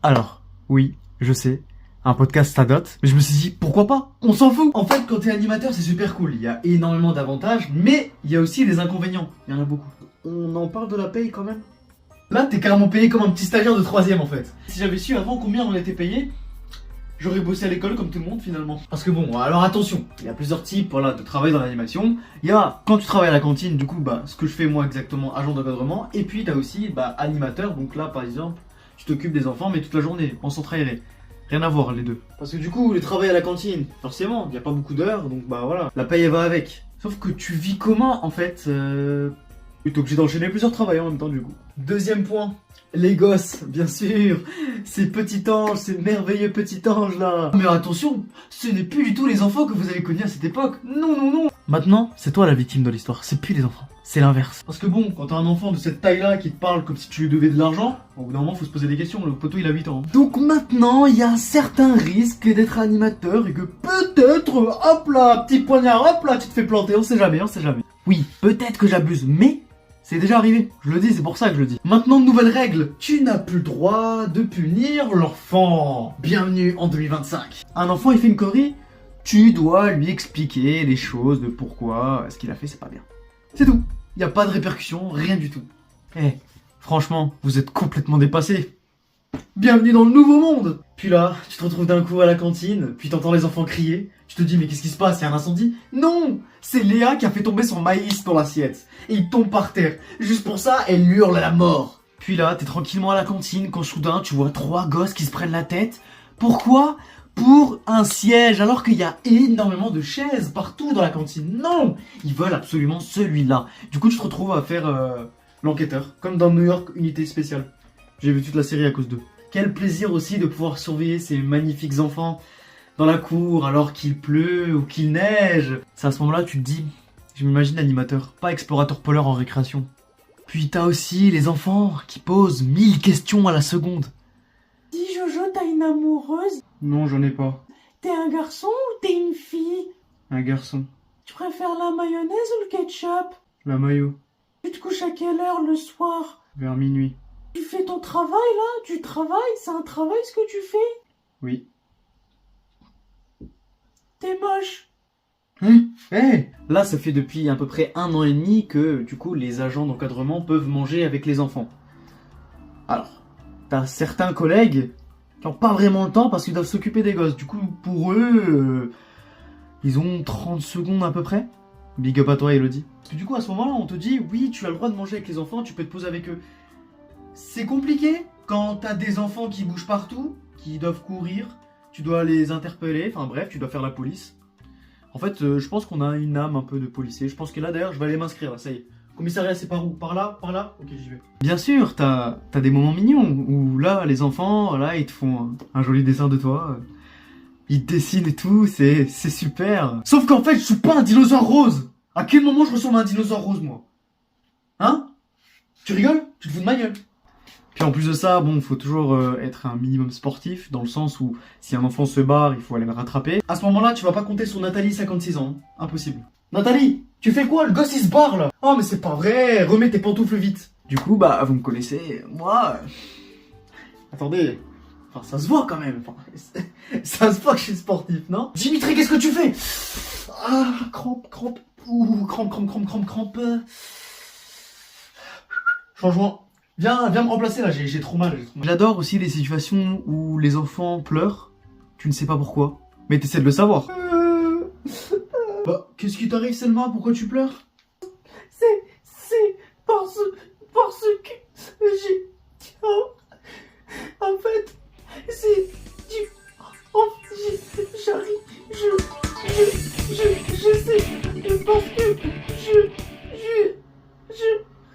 Alors, oui, je sais, un podcast ça date, mais je me suis dit, pourquoi pas? On s'en fout. En fait, quand t'es animateur, c'est super cool. Il y a énormément d'avantages, mais il y a aussi des inconvénients. Il y en a beaucoup. On en parle de la paye quand même? Là, t'es carrément payé comme un petit stagiaire de 3ème en fait. Si j'avais su avant combien on était payé, j'aurais bossé à l'école comme tout le monde finalement. Parce que bon, alors attention, il y a plusieurs types voilà, de travail dans l'animation. Il y a quand tu travailles à la cantine, du coup, bah, ce que je fais moi exactement, agent d'encadrement. Et puis t'as aussi animateur, donc là par exemple, tu t'occupes des enfants mais toute la journée, en centre aéré. Rien à voir les deux. Parce que du coup, le travail à la cantine, forcément, il n'y a pas beaucoup d'heures, donc bah voilà, la paye elle va avec. Sauf que tu vis comment en fait Tu es obligé d'enchaîner plusieurs travails en même temps du coup. Deuxième point, les gosses, bien sûr. Ces petits anges, ces merveilleux petits anges là. Mais attention, ce n'est plus du tout les enfants que vous avez connus à cette époque. Non, non, non. Maintenant, c'est toi la victime de l'histoire, c'est plus les enfants. C'est l'inverse. Parce que bon, quand t'as un enfant de cette taille-là qui te parle comme si tu lui devais de l'argent, au bout d'un moment, faut se poser des questions. Le poteau, il a 8 ans. Donc maintenant, il y a un certain risque d'être animateur et que peut-être, hop là, petit poignard, hop là, tu te fais planter. On sait jamais, on sait jamais. Oui, peut-être que j'abuse, mais c'est déjà arrivé. Je le dis, c'est pour ça que je le dis. Maintenant, nouvelle règle. Tu n'as plus le droit de punir l'enfant. Bienvenue en 2025. Un enfant, il fait une connerie, tu dois lui expliquer les choses de pourquoi ce qu'il a fait, c'est pas bien. C'est tout. Il n'y a pas de répercussions, rien du tout. Franchement, vous êtes complètement dépassés. Bienvenue dans le nouveau monde. Puis là, tu te retrouves d'un coup à la cantine, puis t'entends les enfants crier. Tu te dis, mais qu'est-ce qui se passe? Il y a un incendie? Non! C'est Léa qui a fait tomber son maïs dans l'assiette. Et il tombe par terre. Juste pour ça, elle hurle à la mort. Puis là, t'es tranquillement à la cantine quand soudain, tu vois 3 gosses qui se prennent la tête. Pourquoi? Pour un siège, alors qu'il y a énormément de chaises partout dans la cantine. Non! Ils veulent absolument celui-là. Du coup, tu te retrouves à faire l'enquêteur, comme dans New York Unité Spéciale. J'ai vu toute la série à cause d'eux. Quel plaisir aussi de pouvoir surveiller ces magnifiques enfants dans la cour alors qu'il pleut ou qu'il neige. C'est à ce moment-là tu te dis, je m'imagine animateur, pas explorateur polaire en récréation. Puis t'as aussi les enfants qui posent 1000 questions à la seconde. Dis Jojo, t'as une amoureuse? Non, j'en ai pas. T'es un garçon ou t'es une fille? Un garçon. Tu préfères la mayonnaise ou le ketchup? La maillot. Tu te couches à quelle heure le soir? Vers minuit. Tu fais ton travail là? Tu travailles? C'est un travail ce que tu fais? Oui. T'es moche. Là, ça fait depuis à peu près 1 an et demi que, du coup, les agents d'encadrement peuvent manger avec les enfants. Alors, t'as certains collègues qui n'ont pas vraiment le temps parce qu'ils doivent s'occuper des gosses. Du coup, pour eux, ils ont 30 secondes à peu près. Big up à toi, Elodie. Parce que du coup, à ce moment-là, on te dit, oui, tu as le droit de manger avec les enfants, tu peux te poser avec eux. C'est compliqué quand t'as des enfants qui bougent partout, qui doivent courir, tu dois les interpeller, enfin bref, tu dois faire la police. En fait, je pense qu'on a une âme un peu de policier. Je pense que là, d'ailleurs, je vais aller m'inscrire, là, ça y est. Commissariat, c'est par où? Par là? Par là? Ok, j'y vais. Bien sûr, t'as des moments mignons où là, les enfants, là, ils te font un joli dessin de toi. Ils te dessinent et tout, c'est super. Sauf qu'en fait, je suis pas un dinosaure rose. À quel moment je ressemble à un dinosaure rose, moi? Hein? Tu rigoles? Tu te fous de ma gueule? Puis en plus de ça, bon, faut toujours être un minimum sportif, dans le sens où si un enfant se barre, il faut aller le rattraper. À ce moment-là, tu vas pas compter sur Nathalie, 56 ans. Impossible. Nathalie, tu fais quoi? Le gosse il se barre là. Oh mais c'est pas vrai, remets tes pantoufles vite. Du coup, bah, vous me connaissez, moi... Attendez, enfin ça se voit quand même. Enfin, ça se voit que je suis sportif, non? Dimitri, qu'est-ce que tu fais? Ah, crampe. Ouh, crampe. Changement. Viens me remplacer là, j'ai trop mal. J'adore aussi les situations où les enfants pleurent, tu ne sais pas pourquoi, mais t'essaies de le savoir. Bah, qu'est-ce qui t'arrive Selma? Pourquoi tu pleures? C'est parce que j'ai... Oh, en fait, c'est... J'arrive... Je sais... Parce que...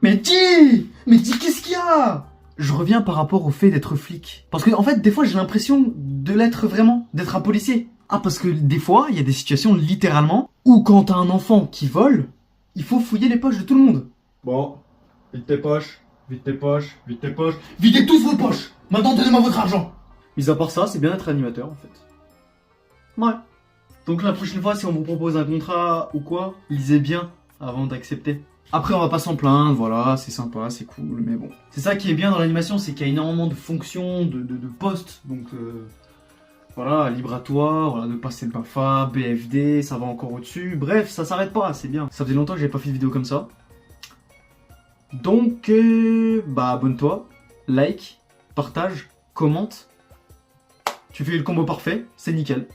Mais dis qu'est-ce qu'il y a? Je reviens par rapport au fait d'être flic. Parce que en fait, des fois, j'ai l'impression de l'être vraiment, d'être un policier. Ah, parce que des fois, il y a des situations littéralement où quand t'as un enfant qui vole, il faut fouiller les poches de tout le monde. Bon, vide tes poches. Videz tous vos poches. Maintenant, donnez-moi votre argent. Mis à part ça, c'est bien d'être animateur en fait. Ouais. Donc la prochaine fois, si on vous propose un contrat ou quoi, lisez bien avant d'accepter. Après, on va pas s'en plaindre, voilà, c'est sympa, c'est cool, mais bon. C'est ça qui est bien dans l'animation, c'est qu'il y a énormément de fonctions, de postes, donc voilà, libre à toi, voilà, de passer le BAFA, BFD, ça va encore au-dessus, bref, ça s'arrête pas, c'est bien. Ça faisait longtemps que j'avais pas fait de vidéo comme ça. Donc, bah abonne-toi, like, partage, commente. Tu fais le combo parfait, c'est nickel.